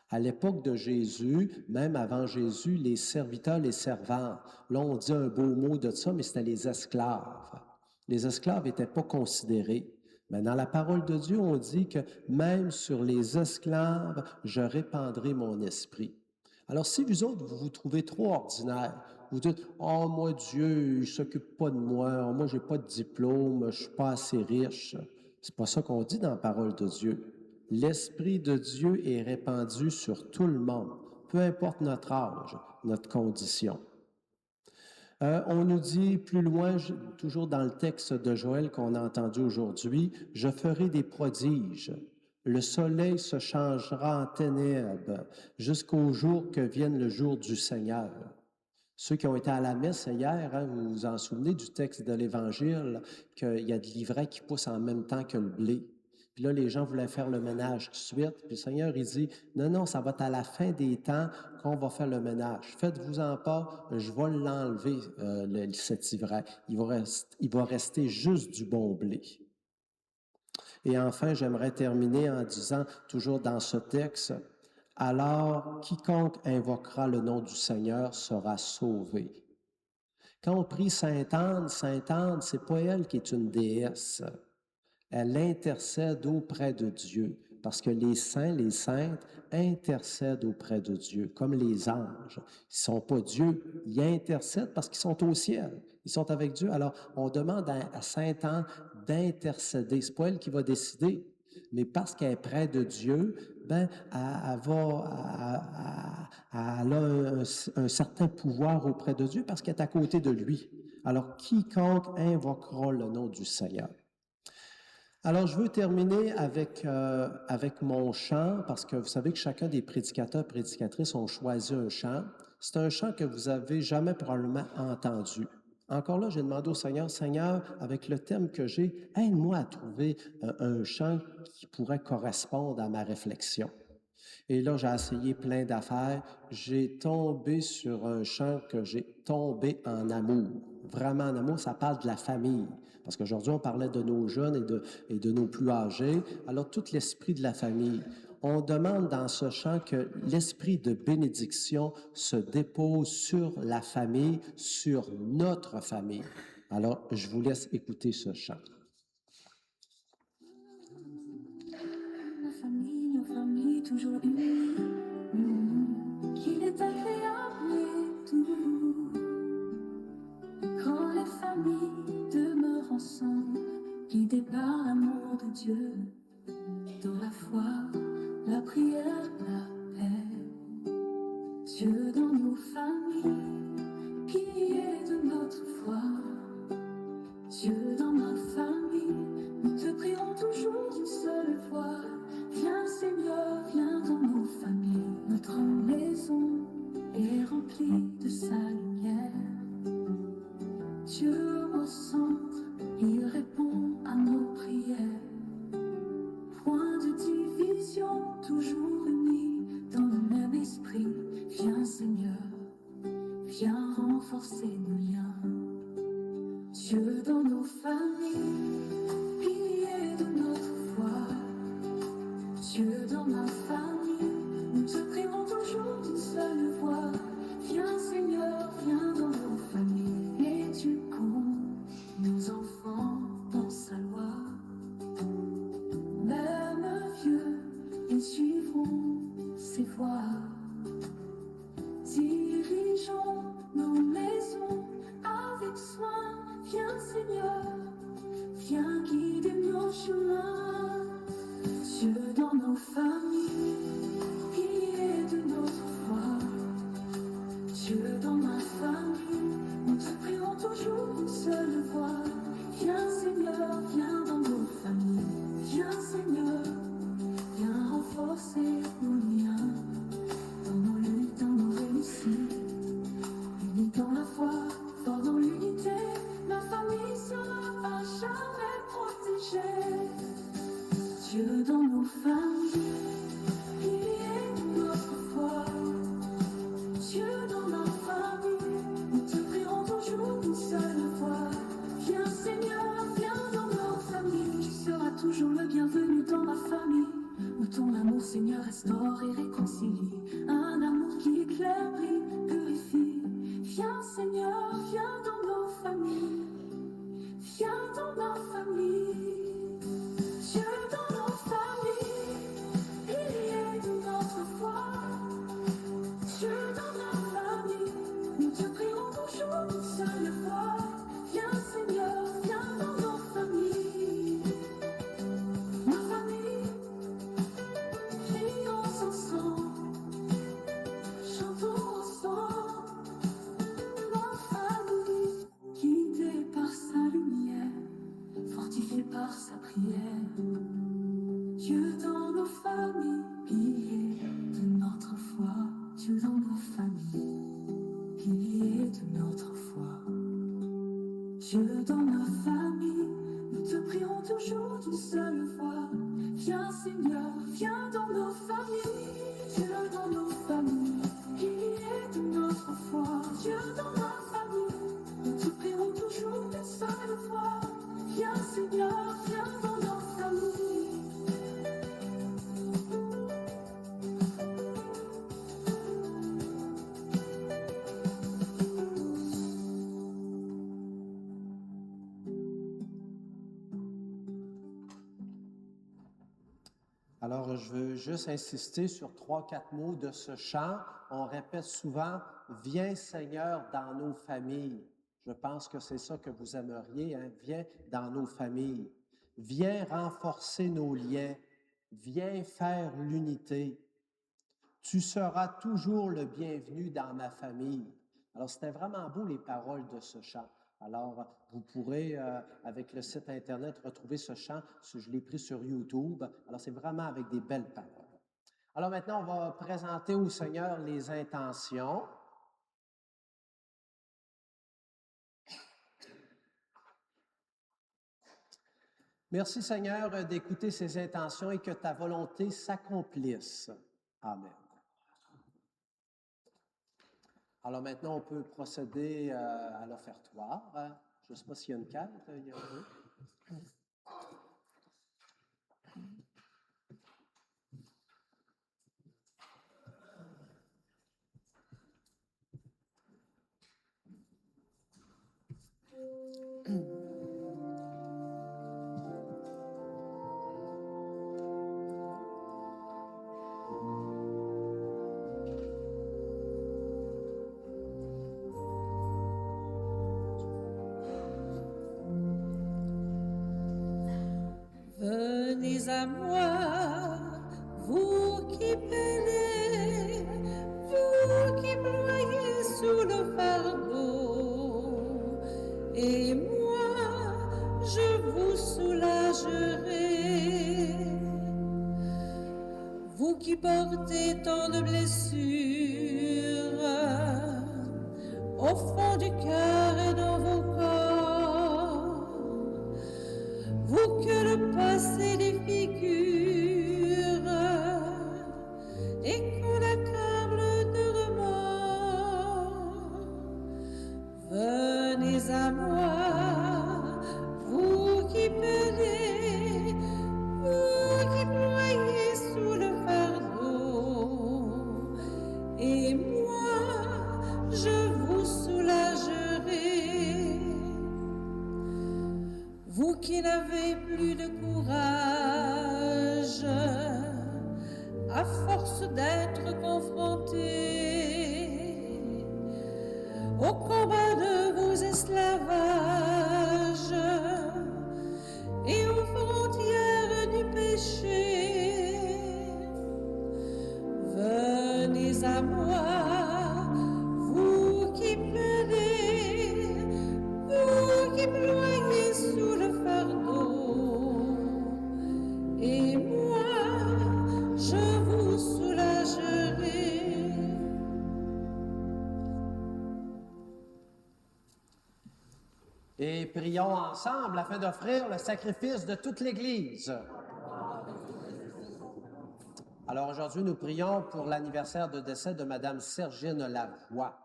À l'époque de Jésus, même avant Jésus, les serviteurs, les servantes, là on dit un beau mot de ça, mais c'était les esclaves. Les esclaves n'étaient pas considérés. Mais dans la parole de Dieu, on dit que même sur les esclaves, je répandrai mon esprit. Alors, si vous autres, vous vous trouvez trop ordinaire, Vous dites, oh, moi, Dieu, il ne s'occupe pas de moi. Oh, moi, je n'ai pas de diplôme. Je ne suis pas assez riche. C'est pas ça qu'on dit dans la parole de Dieu. L'Esprit de Dieu est répandu sur tout le monde, peu importe notre âge, notre condition. On nous dit plus loin, toujours dans le texte de Joël qu'on a entendu aujourd'hui, « Je ferai des prodiges. Le soleil se changera en ténèbres jusqu'au jour que vienne le jour du Seigneur. » Ceux qui ont été à la messe hier, hein, vous vous en souvenez du texte de l'Évangile, qu'il y a de l'ivraie qui pousse en même temps que le blé. Puis là, les gens voulaient faire le ménage tout de suite. Puis le Seigneur, il dit, non, non, ça va être à la fin des temps qu'on va faire le ménage. Faites-vous-en pas, je vais l'enlever, cet ivraie. Il va rester juste du bon blé. Et enfin, j'aimerais terminer en disant, toujours dans ce texte, « Alors, quiconque invoquera le nom du Seigneur sera sauvé. » Quand on prie Sainte-Anne, c'est pas elle qui est une déesse. Elle intercède auprès de Dieu, parce que les saints, les saintes intercèdent auprès de Dieu, comme les anges. Ils ne sont pas Dieu, ils intercèdent parce qu'ils sont au ciel, ils sont avec Dieu. Alors, on demande à Sainte-Anne d'intercéder. Ce n'est pas elle qui va décider, mais parce qu'elle est près de Dieu, ben, elle a un certain pouvoir auprès de Dieu parce qu'elle est à côté de lui. Alors, quiconque invoquera le nom du Seigneur. Alors, je veux terminer avec mon chant, parce que vous savez que chacun des prédicateurs, prédicatrices ont choisi un chant. C'est un chant que vous avez jamais probablement entendu. Encore là, j'ai demandé au Seigneur, Seigneur, avec le thème que j'ai, aide-moi à trouver un chant qui pourrait correspondre à ma réflexion. Et là, j'ai essayé plein d'affaires. J'ai tombé sur un chant que j'ai tombé en amour. Vraiment en amour, ça parle de la famille. Parce qu'aujourd'hui, on parlait de nos jeunes et de nos plus âgés. Alors, tout l'esprit de la famille. On demande dans ce chant que l'esprit de bénédiction se dépose sur la famille, sur notre famille. Alors, je vous laisse écouter ce chant. Nos familles toujours unies, qu'il est agréable et doux. Quand les familles demeurent ensemble, guidées par l'amour de Dieu, dans la foi, la prière, la paix. Dieu dans nos familles, pilier de notre foi. Dieu dans ma famille, nous te prierons toujours d'une seule voix. Viens Seigneur, viens dans nos familles. Notre maison est remplie de sa lumière. Dieu au centre, il répond à nos prières. Point de division, toujours unis dans le même esprit. Viens Seigneur, viens renforcer nos liens. Dieu dans nos familles, pilier de notre foi. Dieu dans ma famille, nous te prierons toujours d'une seule voix. Viens Seigneur, viens dans nos familles. Éduquons nos enfants dans sa loi. Même vieux, ils suivront ses voies. Dirigeons nos maisons avec soin. Viens Seigneur, viens guider nos chemins. Dieu dans nos familles, pilier de notre foi. Dieu dans ma famille, nous te prierons toujours d'une seule voix. Viens Seigneur, viens dans nos familles. Viens Seigneur, viens renforcer nos liens. Dans nos luttes, dans nos réussites, unis dans la foi, fort dans l'unité. Ma famille sera à jamais protégée. Dieu dans nos familles, pilier de notre foi. Dieu dans ma famille, nous te prierons toujours d'une seule voix. Viens Seigneur, viens dans nos familles. Tu seras toujours le bienvenu dans ma famille, où ton amour Seigneur restaure et réconcilie. Un amour qui éclaire, brille, purifie. Viens Seigneur, viens dans nos familles. Viens dans ma famille. Dieu dans nos familles, pilier de notre foi. Dieu dans ma famille, nous te prierons toujours. nos familles, piliers de notre foi. Dieu dans nos familles, piliers de notre foi. Dieu dans nos familles, nous te prierons toujours d'une seule voix. Viens Seigneur, viens dans nos familles. Dieu dans nos familles, piliers de notre foi. Dieu dans nos familles, nous te prierons toujours d'une seule voix. Viens Seigneur, viens dans nos familles. Alors, je veux juste insister sur 3-4 mots de ce chant. On répète souvent « Viens Seigneur dans nos familles ». Je pense que c'est ça que vous aimeriez, hein? Viens dans nos familles. Viens renforcer nos liens. Viens faire l'unité. Tu seras toujours le bienvenu dans ma famille. Alors, c'était vraiment beau les paroles de ce chant. Alors, vous pourrez, avec le site Internet, retrouver ce chant. Je l'ai pris sur YouTube. Alors, c'est vraiment avec des belles paroles. Alors, maintenant, on va présenter au Seigneur les intentions. Merci, Seigneur, d'écouter ces intentions et que ta volonté s'accomplisse. Amen. Alors maintenant, on peut procéder à l'offertoire. Je ne sais pas s'il y a une carte. Il y a un... Venez à moi, vous qui peinez, vous qui ployez sous le fardeau, et moi je vous soulagerai. Vous qui portez tant de blessures au fond du cœur et dans vos corps, vous que le passé défigure et qu'on accable de remords, venez à moi, vous qui peinez, vous qui ployez sous le fardeau, et moi je vous soulagerai. Vous qui n'avez plus de courage, à force d'être confrontés au combat de vos esclavages et aux frontières du péché, venez à moi, vous qui peinez, vous qui ployez sous le fardeau, et moi je vous soulagerai. Et prions ensemble afin d'offrir le sacrifice de toute l'Église. Alors aujourd'hui, nous prions pour l'anniversaire de décès de Mme Sergine Lavoie.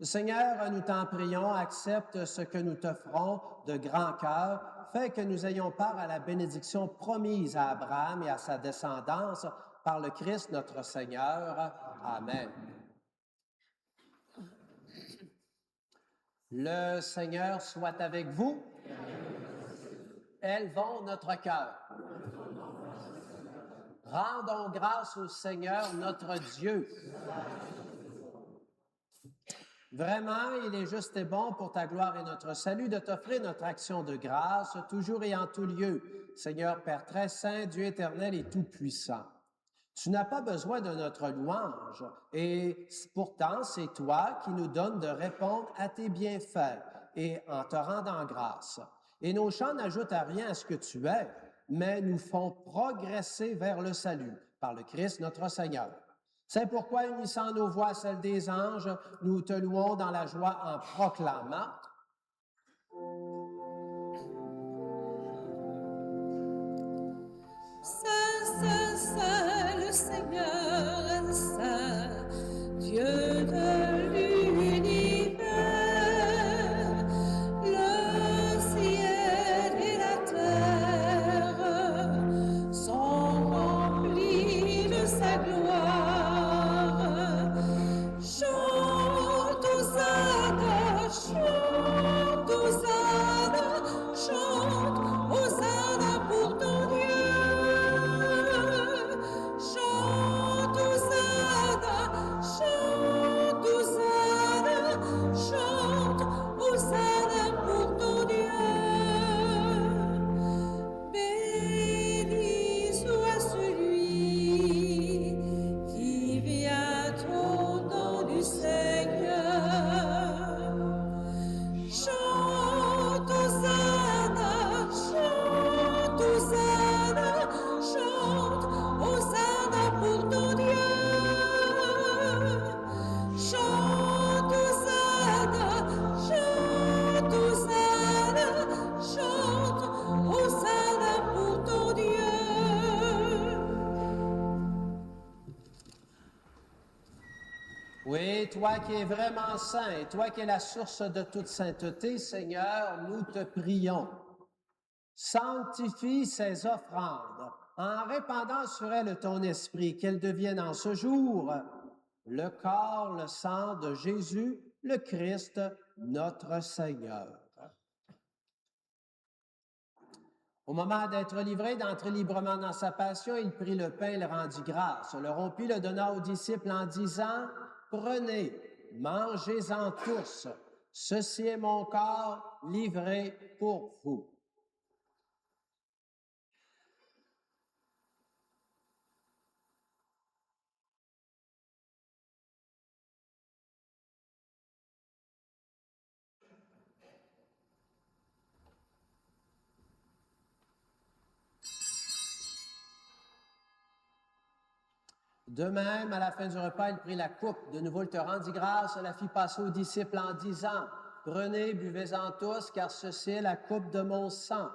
Seigneur, nous t'en prions, accepte ce que nous t'offrons de grand cœur, fais que nous ayons part à la bénédiction promise à Abraham et à sa descendance par le Christ notre Seigneur. Amen. Le Seigneur soit avec vous. Élevons notre cœur. Rendons grâce au Seigneur notre Dieu. Vraiment, il est juste et bon pour ta gloire et notre salut de t'offrir notre action de grâce, toujours et en tout lieu. Seigneur Père très saint, Dieu éternel et tout-puissant. Tu n'as pas besoin de notre louange, et pourtant c'est toi qui nous donnes de répondre à tes bienfaits et en te rendant grâce. Et nos chants n'ajoutent à rien à ce que tu es. mais nous font progresser vers le salut par le Christ notre Seigneur. C'est pourquoi, unissant nos voix à celles des anges, nous te louons dans la joie en proclamant Saint, Saint, Saint, le Seigneur est saint, Dieu de l'univers. Le ciel et la terre sont remplis de sa gloire. Chante Hosanna, chante Hosanna, chante Hosanna pour ton Dieu. Chante Hosanna, chante Hosanna, chante Hosanna pour ton Dieu. Béni soit celui qui vient au nom du Seigneur. Chante Hosanna, chante Hosanna, chante Hosanna pour ton Dieu. Chante Hosanna, chante Hosanna, chante Hosanna pour ton Dieu. Oui, toi qui es vraiment saint, et toi qui es la source de toute sainteté, Seigneur, nous te prions. Sanctifie ces offrandes en répandant sur elles ton esprit, qu'elles deviennent en ce jour le corps, le sang de Jésus, le Christ, notre Seigneur. Au moment d'être livré, d'entrer librement dans sa passion, il prit le pain, le rendit grâce, le rompit, le donna aux disciples en disant, « Prenez, mangez-en tous, ceci est mon corps livré pour vous. » De même, à la fin du repas, il prit la coupe. De nouveau, il te rendit grâce, la fit passer aux disciples en disant, « Prenez, buvez-en tous, car ceci est la coupe de mon sang,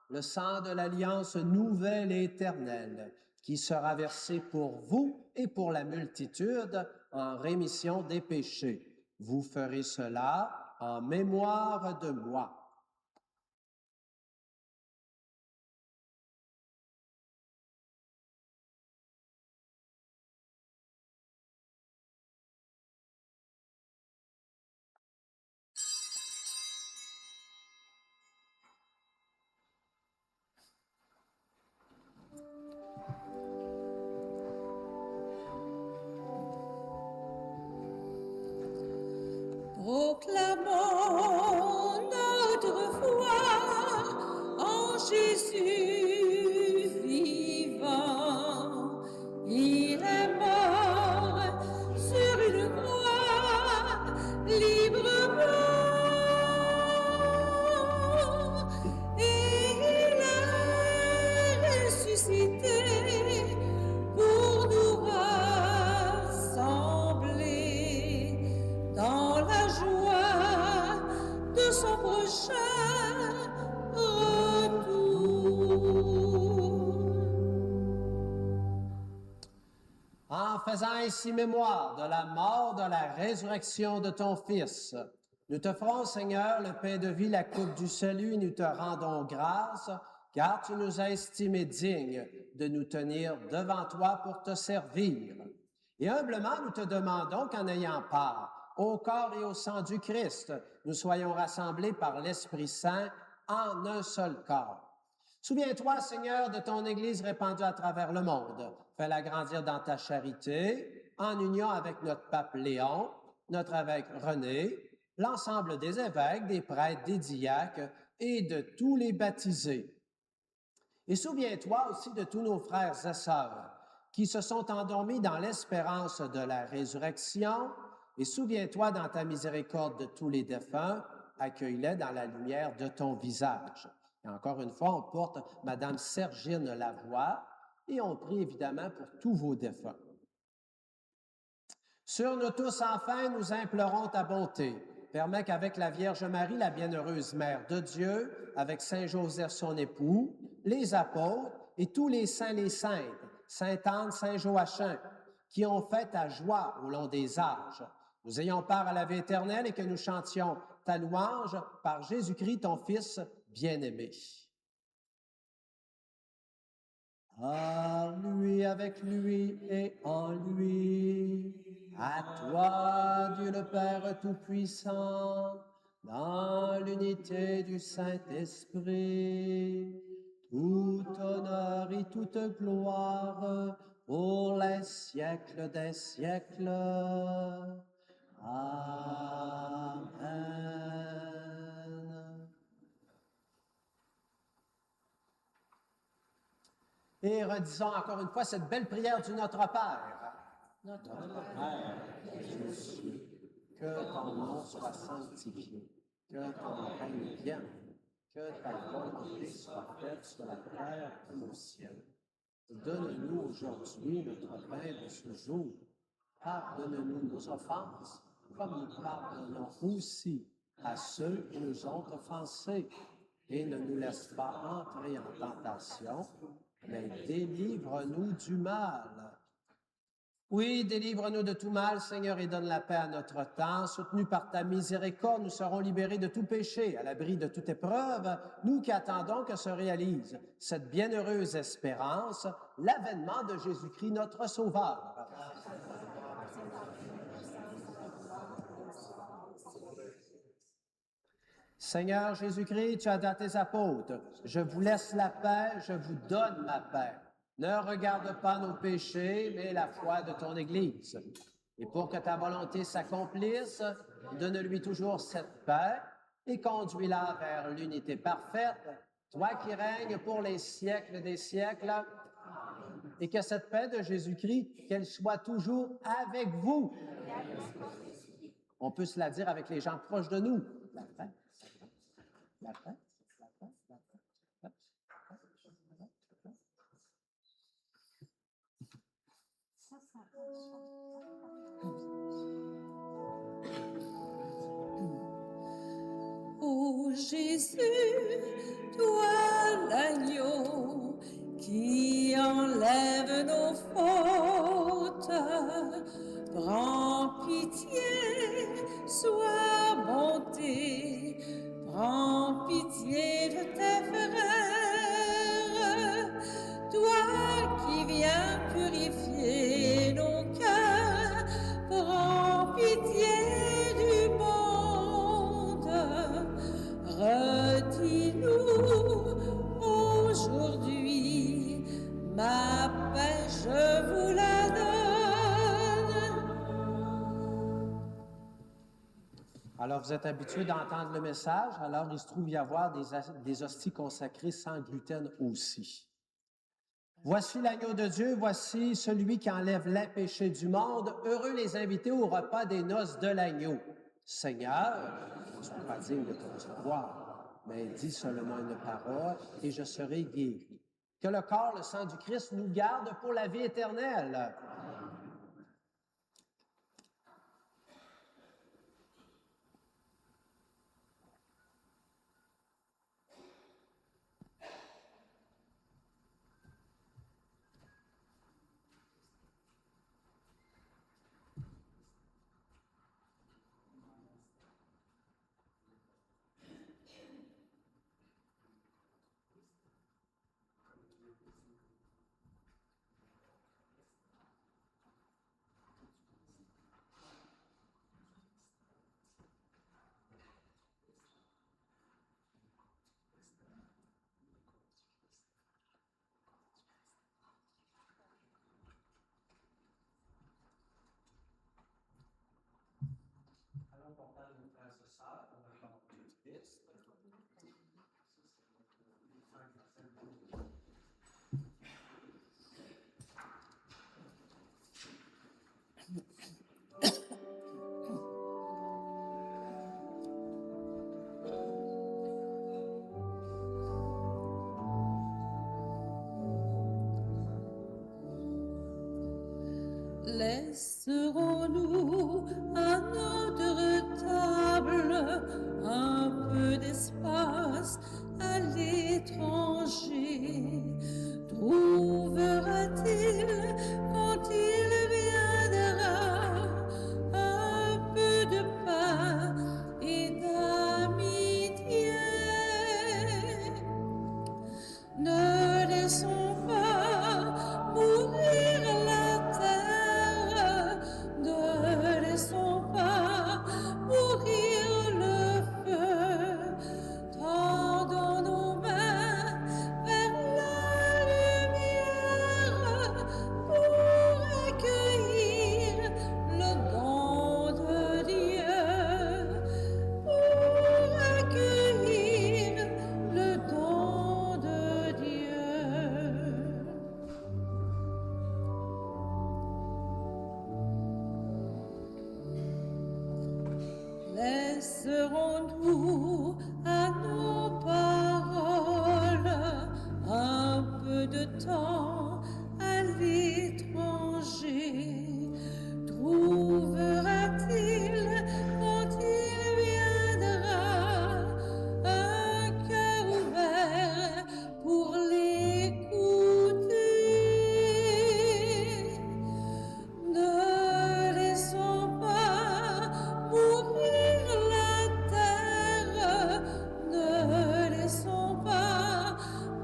le sang de l'alliance nouvelle et éternelle, qui sera versé pour vous et pour la multitude en rémission des péchés. Vous ferez cela en mémoire de moi. » Proclamons notre foi en Jésus vivant. Il est mort sur une croix librement et il est ressuscité pour nous rassembler dans la joie de son prochain retour. En faisant ainsi mémoire de la mort, de la résurrection de ton Fils, nous t'offrons, Seigneur, le pain de vie, la coupe du salut, et nous te rendons grâce, car tu nous as estimés dignes de nous tenir devant toi pour te servir. Et humblement, nous te demandons qu'en ayant part au corps et au sang du Christ, nous soyons rassemblés par l'Esprit Saint en un seul corps. Souviens-toi, Seigneur, de ton Église répandue à travers le monde. Fais-la grandir dans ta charité, en union avec notre pape Léon, notre évêque René, l'ensemble des évêques, des prêtres, des diacres et de tous les baptisés. Et souviens-toi aussi de tous nos frères et sœurs qui se sont endormis dans l'espérance de la résurrection, et souviens-toi dans ta miséricorde de tous les défunts, accueille-les dans la lumière de ton visage. Et encore une fois, on porte Madame Sergine Lavoie et on prie évidemment pour tous vos défunts. Sur nous tous, enfin, nous implorons ta bonté. Permets qu'avec la Vierge Marie, la bienheureuse Mère de Dieu, avec Saint Joseph son époux, les apôtres et tous les saints les saintes, Sainte Anne, Saint Joachim, qui ont fait ta joie au long des âges, nous ayons part à la vie éternelle et que nous chantions ta louange par Jésus-Christ, ton Fils bien-aimé. À lui, avec lui et en lui, à toi, Dieu le Père Tout-Puissant, dans l'unité du Saint-Esprit, tout honneur et toute gloire pour les siècles des siècles. Amen. Et redisons encore une fois cette belle prière du Notre Père. Notre Père, que ton nom soit sanctifié, que ton règne vienne, que ta volonté soit faite sur la terre comme au ciel. Donne-nous aujourd'hui notre pain de ce jour. Pardonne-nous nos offenses, comme nous pardonnons aussi à ceux qui nous ont offensés. Et ne nous laisse pas entrer en tentation, mais délivre-nous du mal. Oui, délivre-nous de tout mal, Seigneur, et donne la paix à notre temps. Soutenus par ta miséricorde, nous serons libérés de tout péché, à l'abri de toute épreuve, nous qui attendons que se réalise cette bienheureuse espérance, l'avènement de Jésus-Christ, notre Sauveur. Seigneur Jésus-Christ, tu as dit à tes apôtres, « Je vous laisse la paix, je vous donne ma paix. Ne regarde pas nos péchés, mais la foi de ton Église. Et pour que ta volonté s'accomplisse, donne-lui toujours cette paix et conduis-la vers l'unité parfaite, toi qui règnes pour les siècles des siècles. Et que cette paix de Jésus-Christ, qu'elle soit toujours avec vous. » On peut se la dire avec les gens proches de nous. La paix. La paix, la paix, la paix, la paix, la paix. Ô Jésus, toi l'agneau qui enlève nos fautes, prends pitié, sois bonté, prends pitié de tes frères, toi qui viens purifier nos cœurs, prends pitié du monde. Redis-nous aujourd'hui, ma paix je vous la donne. Alors, vous êtes habitués d'entendre le message, alors il se trouve y avoir des hosties consacrées sans gluten aussi. Voici l'agneau de Dieu, voici celui qui enlève les péchés du monde. Heureux les invités au repas des noces de l'agneau. Seigneur, je ne suis pas digne de te recevoir, mais dis seulement une parole et je serai guéri. Que le corps, le sang du Christ nous garde pour la vie éternelle. Laisserons-nous à notre table un peu d'espace à l'étranger? Trouvera-t-il quand il viendra un peu de pain et d'amitié? Ne laissons pas mourir la terre, ne laissons pas mourir le feu. Tendons nos mains vers la lumière pour accueillir le don de Dieu, pour accueillir le don de Dieu. Laisserons-nous à nos paroles un peu de temps à l'étranger? Trouvera-t-il quand il viendra un cœur ouvert pour l'écouter? Ne laissons pas mourir la terre, ne laissons pas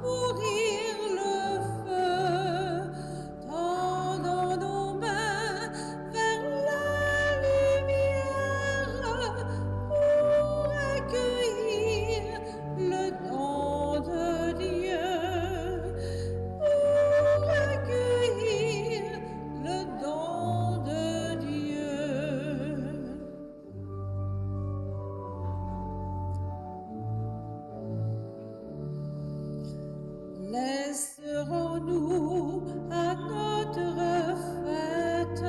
mourir le feu. Tendons nos mains vers la lumière pour accueillir le don de Dieu, pour accueillir le don de Dieu. Laisserons-nous à notre fête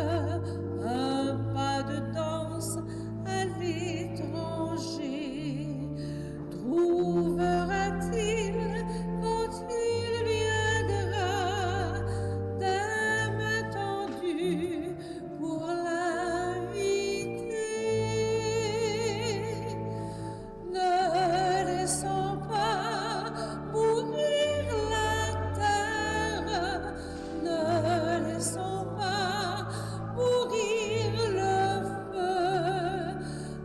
un pas de danse à l'étranger? Trouvera-t-il quand il viendra d'âme tendue pour l'inviter? Ne laissons pas mourir la terre, ne laissons pas mourir le feu.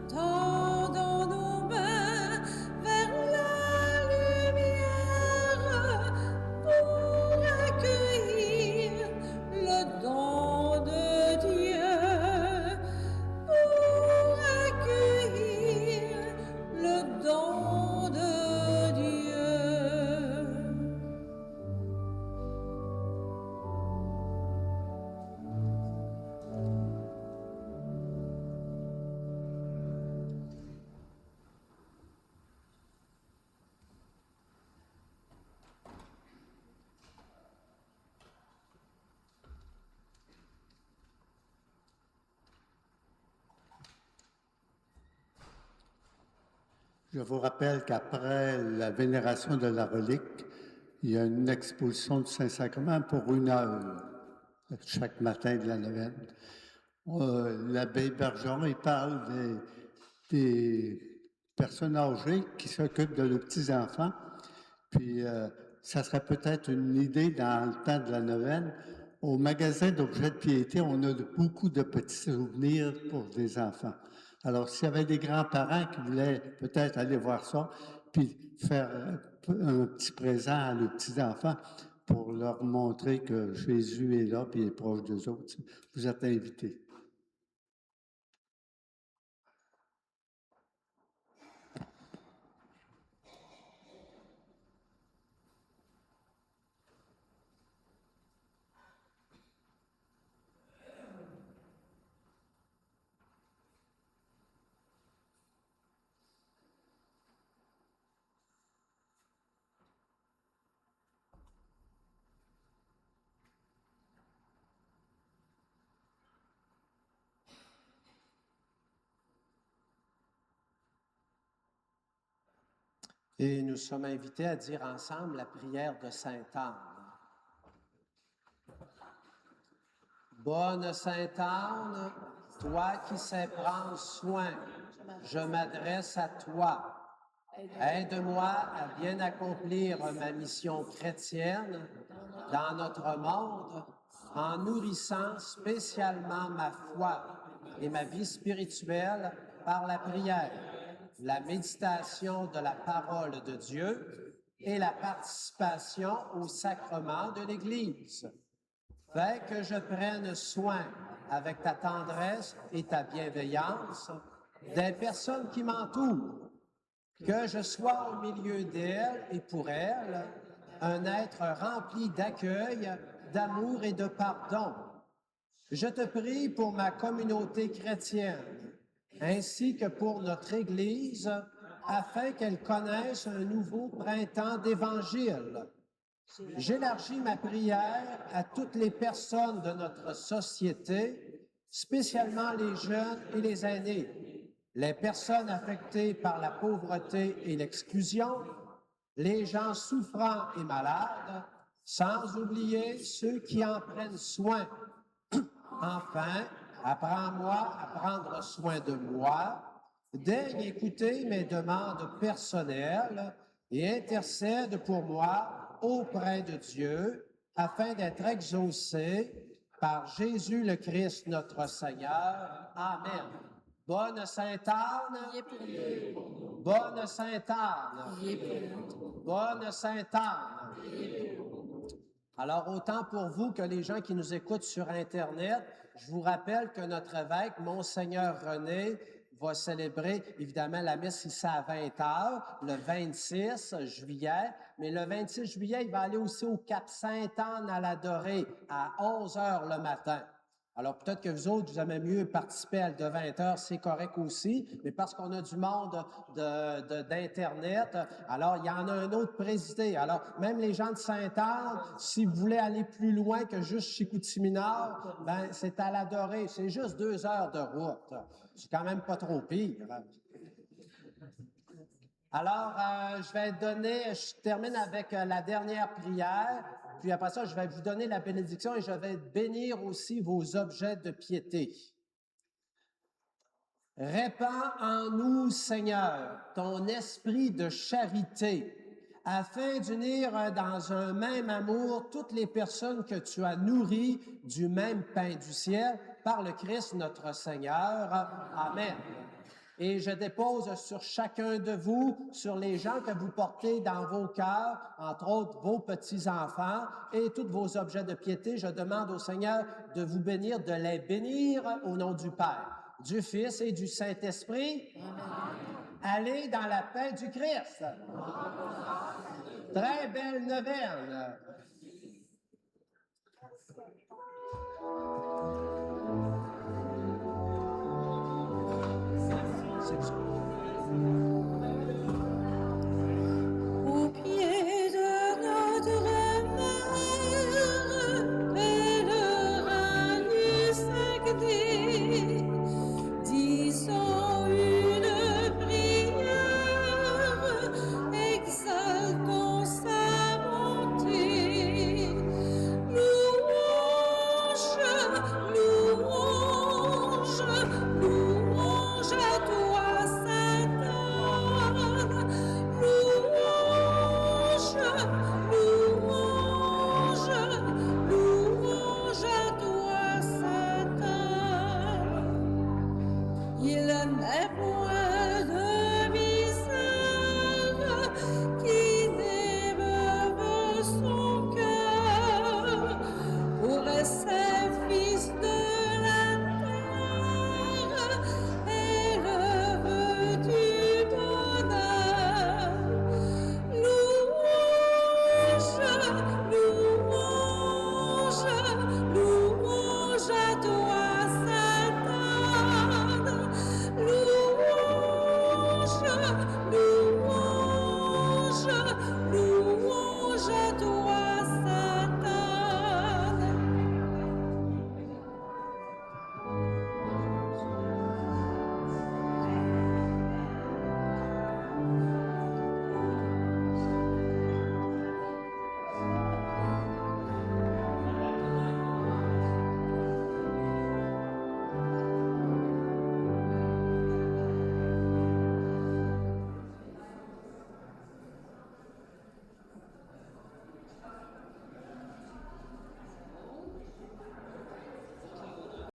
Tendons nos mains vers la lumière pour accueillir le don de Dieu, pour accueillir le don de Dieu. Je vous rappelle qu'après la vénération de la relique, il y a une exposition du Saint-Sacrement pour 1 heure chaque matin de la neuvaine. L'abbé Bergeron, il parle des personnes âgées qui s'occupent de leurs petits-enfants. Puis, ça serait peut-être une idée dans le temps de la neuvaine. Au magasin d'objets de piété, on a beaucoup de petits souvenirs pour des enfants. Alors, s'il y avait des grands-parents qui voulaient peut-être aller voir ça, puis faire un petit présent à leurs petits-enfants pour leur montrer que Jésus est là puis est proche d'eux autres, vous êtes invités. Et nous sommes invités à dire ensemble la prière de Sainte Anne. Bonne Sainte Anne, toi qui sais prendre soin, je m'adresse à toi. Aide-moi à bien accomplir ma mission chrétienne dans notre monde en nourrissant spécialement ma foi et ma vie spirituelle par la prière, la méditation de la parole de Dieu et la participation au sacrement de l'Église. Fais que je prenne soin avec ta tendresse et ta bienveillance des personnes qui m'entourent, que je sois au milieu d'elles et pour elles un être rempli d'accueil, d'amour et de pardon. Je te prie pour ma communauté chrétienne, ainsi que pour notre Église, afin qu'elle connaisse un nouveau printemps d'Évangile. J'élargis ma prière à toutes les personnes de notre société, spécialement les jeunes et les aînés, les personnes affectées par la pauvreté et l'exclusion, les gens souffrants et malades, sans oublier ceux qui en prennent soin. Enfin, apprends-moi à prendre soin de moi, daigne écouter mes demandes personnelles et intercède pour moi auprès de Dieu afin d'être exaucé par Jésus le Christ notre Seigneur. Amen. Bonne Sainte Anne, Priez pour nous. bonne Sainte Anne, Priez pour nous. bonne Sainte Anne. Alors, autant pour vous que les gens qui nous écoutent sur Internet, je vous rappelle que notre évêque, Monseigneur René, va célébrer évidemment la messe ici à 20h, le 26 juillet, mais le 26 juillet, il va aller aussi au Cap Sainte-Anne à la Dorée à 11h le matin. Alors, peut-être que vous autres, vous aimez mieux participer à le de 20h, c'est correct aussi, mais parce qu'on a du monde d'Internet, alors il y en a un autre présidé. Alors, même les gens de Sainte-Anne, si vous voulez aller plus loin que juste Chicoutimi-Nord, ben c'est à la Dorée, c'est juste 2 heures de route. C'est quand même pas trop pire. Alors, je termine avec la dernière prière, puis après ça, je vais vous donner la bénédiction et je vais bénir aussi vos objets de piété. Répands en nous, Seigneur, ton esprit de charité, afin d'unir dans un même amour toutes les personnes que tu as nourries du même pain du ciel par le Christ notre Seigneur. Amen. Et je dépose sur chacun de vous, sur les gens que vous portez dans vos cœurs, entre autres vos petits-enfants et tous vos objets de piété, je demande au Seigneur de vous bénir, de les bénir au nom du Père, du Fils et du Saint-Esprit. Allez dans la paix du Christ. Très belle neuvaine.